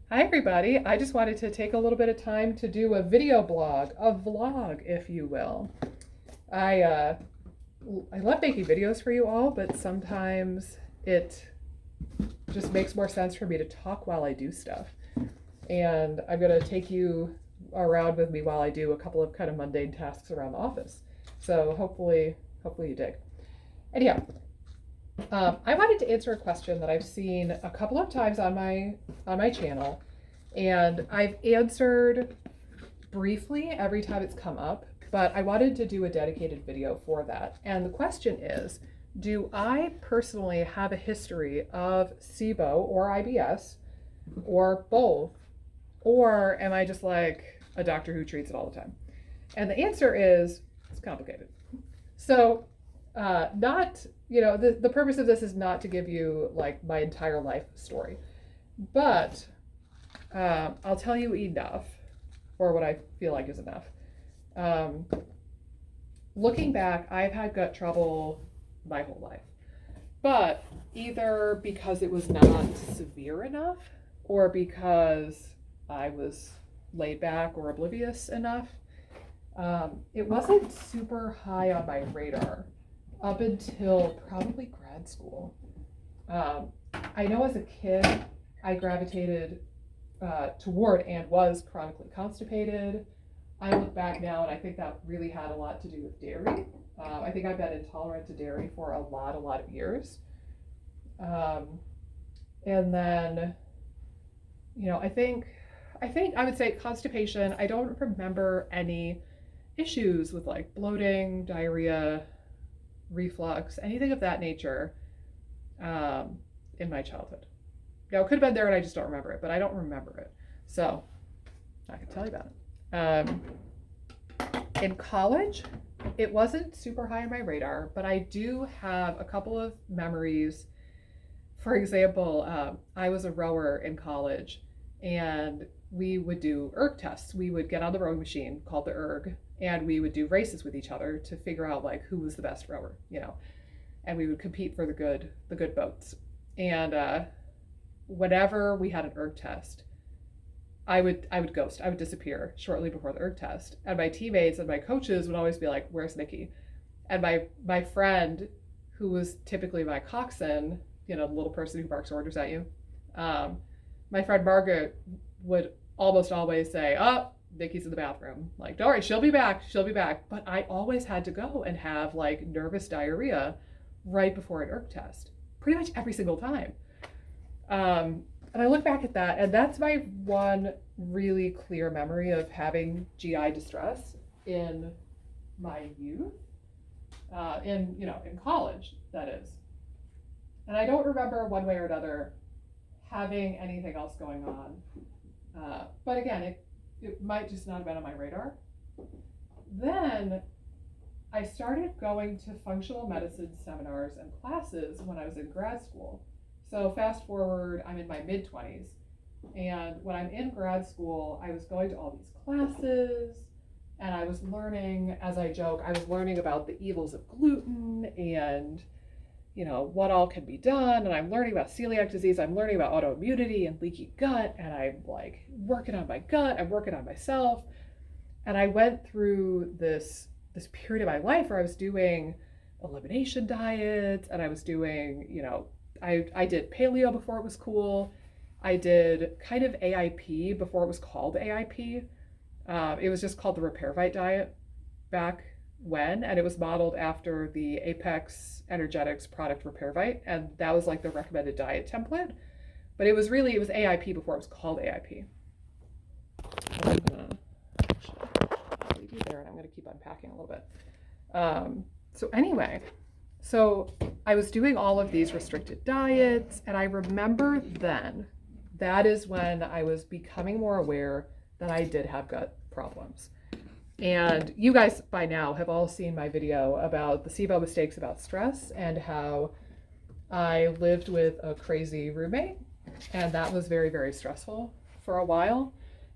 Hi everybody. I just wanted to take a little bit of time to do a video blog, a vlog, if you will. I love making videos for you all, but sometimes it just makes more sense for me to talk while I do stuff. And I'm going to take you around with me while I do a couple of kind of mundane tasks around the office. So hopefully you dig. Anyhow, I wanted to answer a question that I've seen a couple of times on my channel, and I've answered briefly every time it's come up, but I wanted to do a dedicated video for that. And the question is, do I personally have a history of SIBO or IBS, or both, or am I just like a doctor who treats it all the time? And the answer is, it's complicated. So the purpose of this is not to give you like my entire life story, but I'll tell you enough, or what I feel like is enough. Looking back, I've had gut trouble my whole life, but either because it was not severe enough or because I was laid back or oblivious enough. It wasn't super high on my radar up until probably grad school. I know as a kid, I gravitated toward and was chronically constipated. I look back now and I think that really had a lot to do with dairy. I think I've been intolerant to dairy for a lot of years. And then, I think I would say constipation. I don't remember any issues with like bloating, diarrhea, reflux, anything of that nature in my childhood. Now, it could have been there and I just don't remember it, but I don't remember it. So I can tell you about it. In college, it wasn't super high on my radar, but I do have a couple of memories. For example, I was a rower in college, and we would do erg tests. We would get on the rowing machine called the erg, and we would do races with each other to figure out like who was the best rower, and we would compete for the good boats. And whenever we had an erg test, I would ghost. I would disappear shortly before the erg test, and my teammates and my coaches would always be like, "Where's Nikki?" And my friend, who was typically my coxswain, the little person who barks orders at you, my friend Margaret would almost always say, "Oh, Nikki's in the bathroom." Like, "Don't worry, she'll be back. She'll be back." But I always had to go and have like nervous diarrhea right before an erg test, pretty much every single time. And I look back at that, and that's my one really clear memory of having GI distress in my youth, in college, that is. And I don't remember one way or another having anything else going on. But again, it might just not have been on my radar. Then I started going to functional medicine seminars and classes when I was in grad school. So fast forward, I'm in my mid-20s. And when I'm in grad school, I was going to all these classes, and I was learning, as I joke, I was learning about the evils of gluten and what all can be done. And I'm learning about celiac disease. I'm learning about autoimmunity and leaky gut. And I'm like working on my gut. I'm working on myself. And I went through this period of my life where I was doing elimination diets, and I was doing, I did paleo before it was cool. I did kind of AIP before it was called AIP. It was just called the Repairvite diet back when, and it was modeled after the Apex Energetics product Repairvite, and that was like the recommended diet template. But it was AIP before it was called AIP. I'm gonna leave you there, and I'm gonna keep unpacking a little bit. So I was doing all of these restricted diets, and I remember then, that is when I was becoming more aware that I did have gut problems. And you guys by now have all seen my video about the SIBO mistakes about stress and how I lived with a crazy roommate, and that was very, very stressful for a while.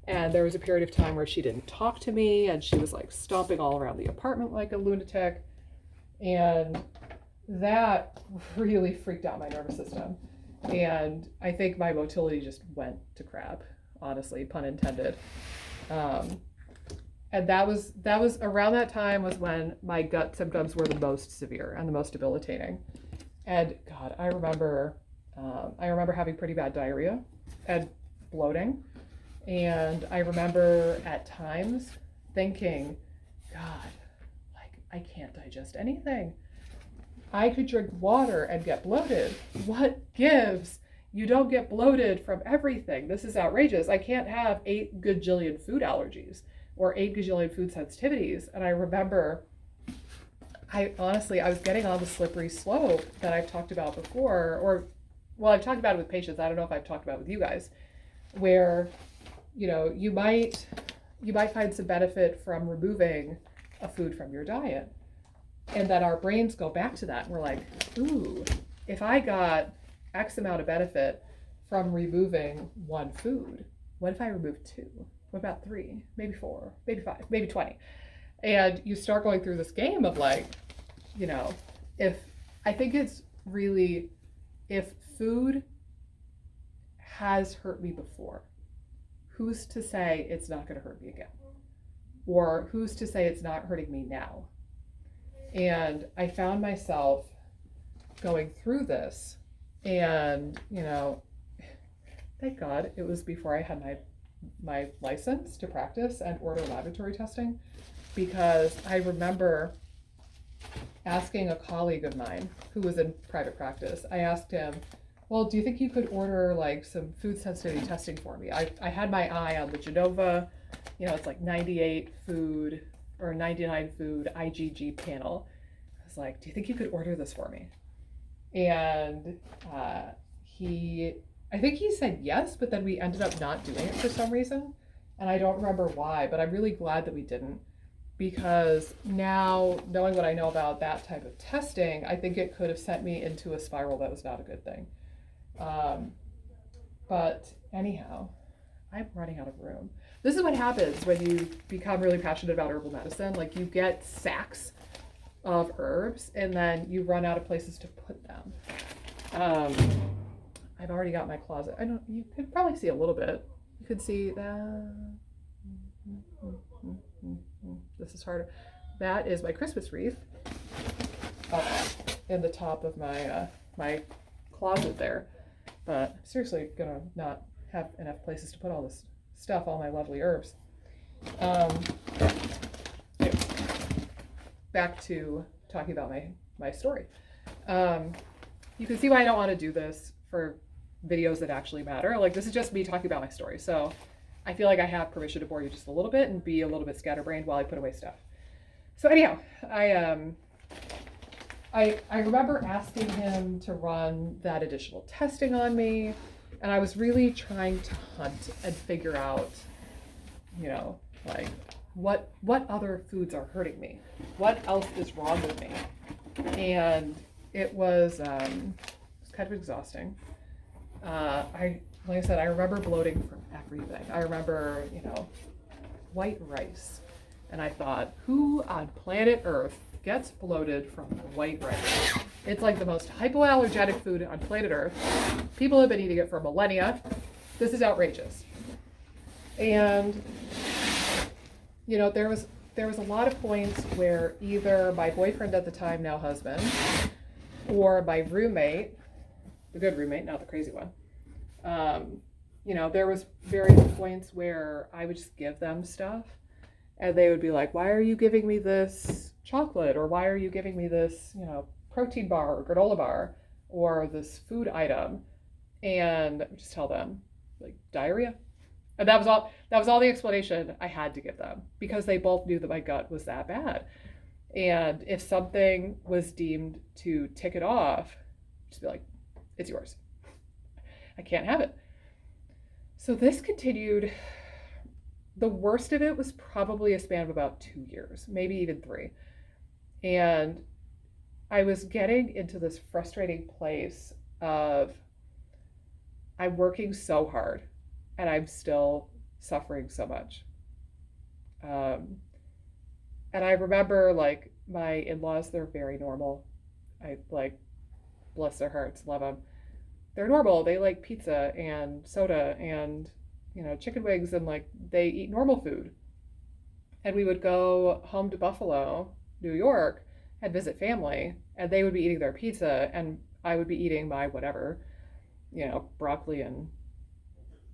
And there was a period of time where she didn't talk to me, and she was like stomping all around the apartment like a lunatic. And that really freaked out my nervous system. And I think my motility just went to crap honestly, pun intended. And that was around that time was when my gut symptoms were the most severe and the most debilitating. And God, I remember having pretty bad diarrhea and bloating. And I remember at times thinking, God, like, I can't digest anything. I could drink water and get bloated. What gives? You don't get bloated from everything. This is outrageous. I can't have 8 gajillion food allergies or 8 gajillion food sensitivities. And I remember, I was getting on the slippery slope that I've talked about before, or, well, I've talked about it with patients. I don't know if I've talked about it with you guys, where, you know, you might find some benefit from removing a food from your diet. And then our brains go back to that. And we're like, ooh, if I got X amount of benefit from removing one food, what if I remove 2? What about 3? Maybe 4, maybe 5, maybe 20? And you start going through this game of like, you know, if food has hurt me before, who's to say it's not going to hurt me again? Or who's to say it's not hurting me now? And I found myself going through this, and, you know, thank God it was before I had my license to practice and order laboratory testing, because I remember asking a colleague of mine who was in private practice, I asked him, well, do you think you could order like some food sensitivity testing for me? I had my eye on the Genova, you know, it's like 98 food or 99 food IgG panel. I was like, do you think you could order this for me? And I think he said yes, but then we ended up not doing it for some reason. And I don't remember why, but I'm really glad that we didn't, because now knowing what I know about that type of testing, I think it could have sent me into a spiral that was not a good thing. But anyhow, I'm running out of room. This is what happens when you become really passionate about herbal medicine. Like, you get sacks of herbs and then you run out of places to put them. I've already got my closet. You could probably see a little bit. You could see that. This is harder. That is my Christmas wreath up in the top of my my closet there. But I'm seriously gonna not have enough places to put all this stuff, all my lovely herbs. Back to talking about my story. You can see why I don't want to do this for videos that actually matter. Like, this is just me talking about my story. So I feel like I have permission to bore you just a little bit and be a little bit scatterbrained while I put away stuff. So anyhow, I remember asking him to run that additional testing on me, and I was really trying to hunt and figure out, you know, like, what other foods are hurting me? What else is wrong with me? And it was kind of exhausting. Like I said, I remember bloating from everything. I remember, you know, white rice. And I thought, who on planet Earth gets bloated from white rice? It's like the most hypoallergenic food on planet Earth. People have been eating it for millennia. This is outrageous. And, you know, there was a lot of points where either my boyfriend at the time, now husband, or my roommate, the good roommate, not the crazy one, you know, there was various points where I would just give them stuff and they would be like, why are you giving me this chocolate? Or why are you giving me this, you know, protein bar or granola bar or this food item? And I would just tell them, like, diarrhea. And that was all the explanation I had to give them, because they both knew that my gut was that bad. And if something was deemed to tick it off, just be like, it's yours. I can't have it. So this continued. The worst of it was probably a span of about 2 years, maybe even 3. And I was getting into this frustrating place of, I'm working so hard and I'm still suffering so much. And I remember, like, my in-laws, they're very normal. I, like, bless their hearts, love them. They're normal. They like pizza and soda and chicken wings, and like they eat normal food. And we would go home to Buffalo, New York, and visit family, and they would be eating their pizza, and I would be eating my whatever, broccoli and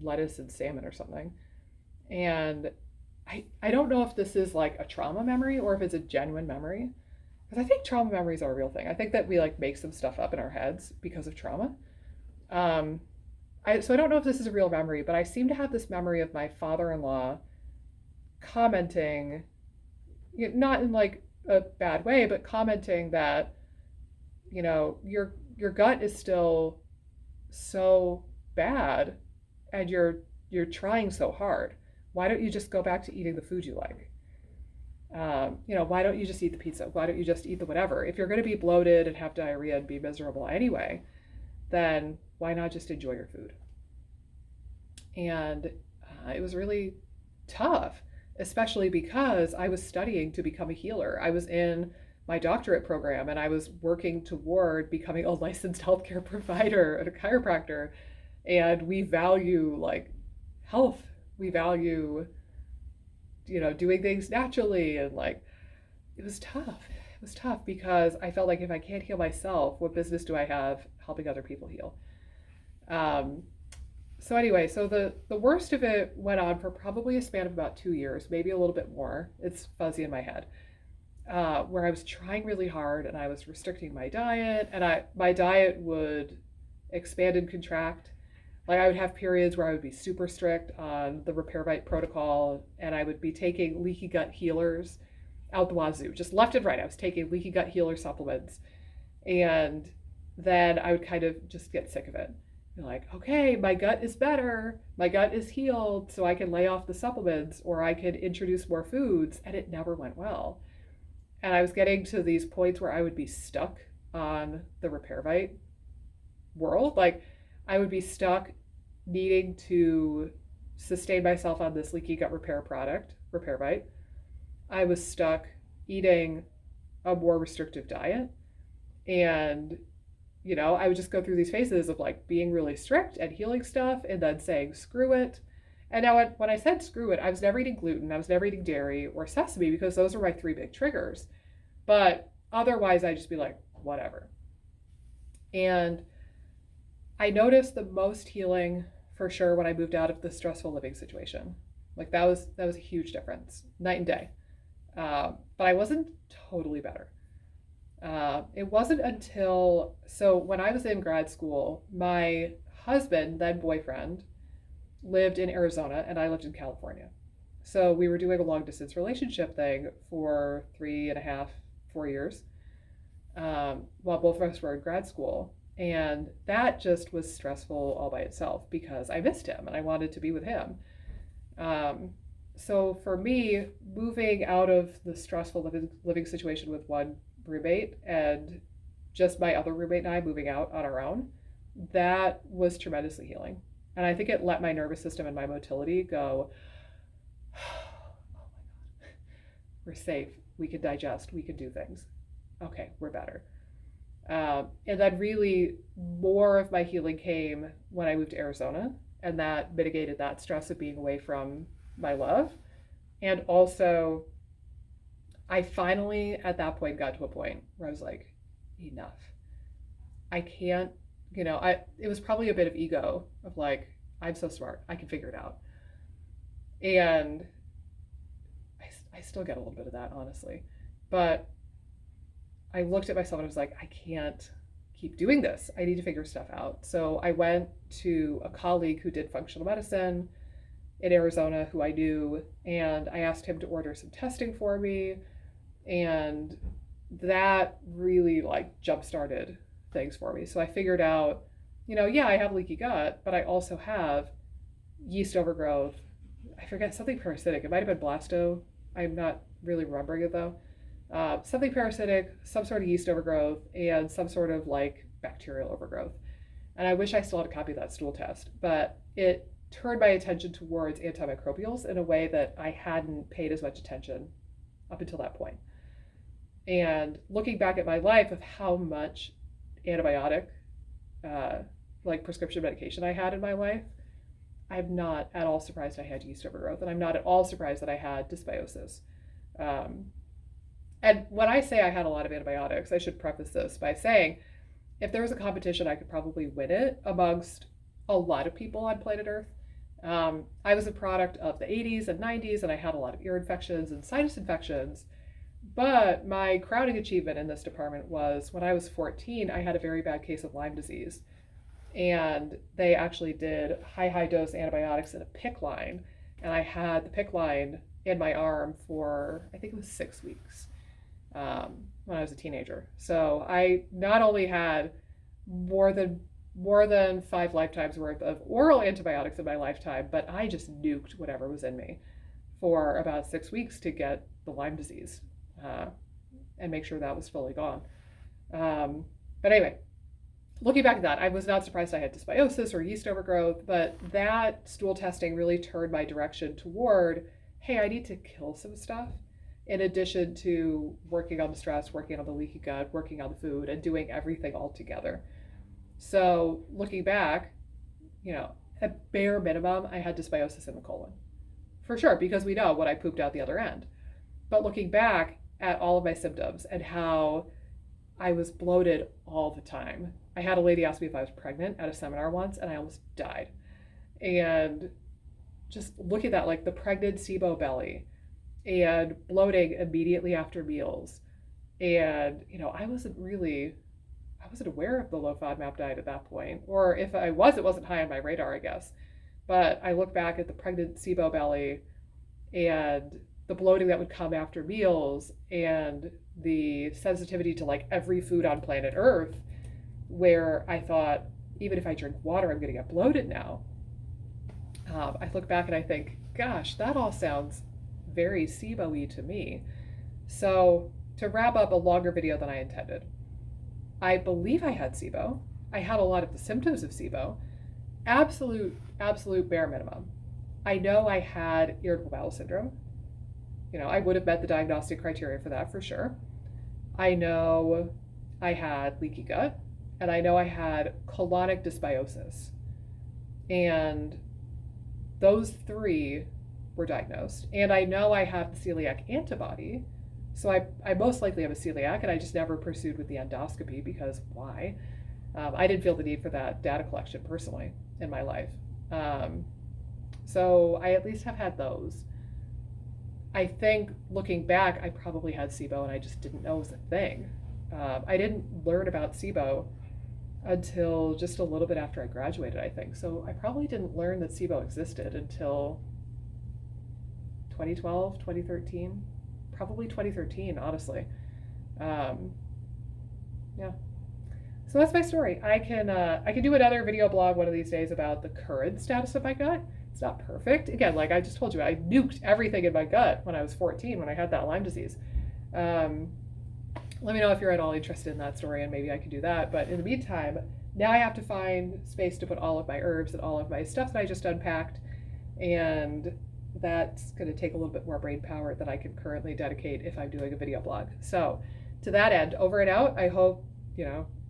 lettuce and salmon or something. And I don't know if this is like a trauma memory or if it's a genuine memory. Because I think trauma memories are a real thing. I think that we like make some stuff up in our heads because of trauma. Um, so I don't know if this is a real memory, but I seem to have this memory of my father-in-law commenting, not in like a bad way, but commenting that, your gut is still so bad, and you're trying so hard. Why don't you just go back to eating the food you like? Why don't you just eat the pizza? Why don't you just eat the whatever? If you're going to be bloated and have diarrhea and be miserable anyway, then why not just enjoy your food? And it was really tough, especially because I was studying to become a healer. I was in my doctorate program and I was working toward becoming a licensed healthcare provider and a chiropractor. And we value like health. We value, doing things naturally. And like, it was tough. It was tough because I felt like if I can't heal myself, what business do I have helping other people heal? So anyway, so the worst of it went on for probably a span of about 2 years, maybe a little bit more. It's fuzzy in my head, where I was trying really hard and I was restricting my diet, and my diet would expand and contract. Like I would have periods where I would be super strict on the repair bite protocol, and I would be taking leaky gut healers out the wazoo, just left and right. I was taking leaky gut healer supplements, and then I would kind of just get sick of it. Like, okay, my gut is better, my gut is healed, so I can lay off the supplements or I could introduce more foods, and it never went well. And I was getting to these points where I would be stuck on the repair bite world. Like, I would be stuck needing to sustain myself on this leaky gut repair product, repair bite. I was stuck eating a more restrictive diet, and I would just go through these phases of like being really strict and healing stuff and then saying, screw it. And now when I said screw it, I was never eating gluten, I was never eating dairy or sesame because those are my three big triggers. But otherwise, I'd just be like, whatever. And I noticed the most healing for sure when I moved out of the stressful living situation. Like that was a huge difference, night and day. But I wasn't totally better. It wasn't until, so when I was in grad school, my husband, then boyfriend, lived in Arizona and I lived in California. So we were doing a long distance relationship thing for 3.5, 4 years, while both of us were in grad school. And that just was stressful all by itself because I missed him and I wanted to be with him. So for me, moving out of the stressful living situation with one roommate and just my other roommate and I moving out on our own, that was tremendously healing. And I think it let my nervous system and my motility go, oh my God, we're safe, we can digest, we can do things. Okay, we're better. And then really more of my healing came when I moved to Arizona, and that mitigated that stress of being away from my love. And also, I finally at that point got to a point where I was like, enough. I can't, it was probably a bit of ego of like, I'm so smart, I can figure it out. And I still get a little bit of that, honestly. But I looked at myself and I was like, I can't keep doing this. I need to figure stuff out. So I went to a colleague who did functional medicine in Arizona who I knew, and I asked him to order some testing for me. And that really like jump-started things for me. So I figured out, I have leaky gut, but I also have yeast overgrowth. I forget, something parasitic. It might have been blasto. I'm not really remembering it though. Something parasitic, some sort of yeast overgrowth, and some sort of like bacterial overgrowth. And I wish I still had a copy of that stool test, but it turned my attention towards antimicrobials in a way that I hadn't paid as much attention up until that point. And looking back at my life of how much antibiotic, like prescription medication I had in my life, I'm not at all surprised I had yeast overgrowth, and I'm not at all surprised that I had dysbiosis. And when I say I had a lot of antibiotics, I should preface this by saying if there was a competition, I could probably win it amongst a lot of people on planet Earth. I was a product of the 80s and 90s, and I had a lot of ear infections and sinus infections. But my crowning achievement in this department was when I was 14, I had a very bad case of Lyme disease. And they actually did high dose antibiotics in a PICC line. And I had the PICC line in my arm for, I think it was 6 weeks when I was a teenager. So I not only had more than 5 lifetimes worth of oral antibiotics in my lifetime, but I just nuked whatever was in me for about 6 weeks to get the Lyme disease and make sure that was fully gone. But anyway, looking back at that, I was not surprised I had dysbiosis or yeast overgrowth, but that stool testing really turned my direction toward, hey, I need to kill some stuff in addition to working on the stress, working on the leaky gut, working on the food, and doing everything all together. So looking back, at bare minimum, I had dysbiosis in the colon. For sure, because we know what I pooped out the other end. But looking back at all of my symptoms and how I was bloated all the time. I had a lady ask me if I was pregnant at a seminar once, and I almost died. And just look at that, like the pregnant SIBO belly and bloating immediately after meals. And, I wasn't aware of the low FODMAP diet at that point. Or if I was, it wasn't high on my radar, I guess. But I look back at the pregnant SIBO belly and the bloating that would come after meals and the sensitivity to like every food on planet Earth, where I thought, even if I drink water, I'm going to get bloated now. I look back and I think, gosh, that all sounds very SIBO-y to me. So to wrap up a longer video than I intended, I believe I had SIBO. I had a lot of the symptoms of SIBO. Absolute bare minimum. I know I had irritable bowel syndrome. I would have met the diagnostic criteria for that for sure. I know I had leaky gut, and I know I had colonic dysbiosis. And those 3 were diagnosed. And I know I have the celiac antibody, so I most likely have a celiac, and I just never pursued with the endoscopy because why? I didn't feel the need for that data collection personally in my life. So I at least have had those. I think looking back, I probably had SIBO and I just didn't know it was a thing. I didn't learn about SIBO until just a little bit after I graduated, I think. So I probably didn't learn that SIBO existed until 2012, 2013, probably 2013, honestly. Yeah. So that's my story. I can do another video blog one of these days about the current status of my gut. It's not perfect. Again, like I just told you, I nuked everything in my gut when I was 14 when I had that Lyme disease. Let me know if you're at all interested in that story, and maybe I can do that. But in the meantime, now I have to find space to put all of my herbs and all of my stuff that I just unpacked, and that's going to take a little bit more brain power than I can currently dedicate if I'm doing a video blog. So to that end, over and out. I hope,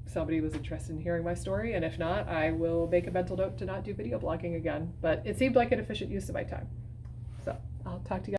somebody was interested in hearing my story, and if not, I will make a mental note to not do video blogging again. But it seemed like an efficient use of my time. So I'll talk to you guys.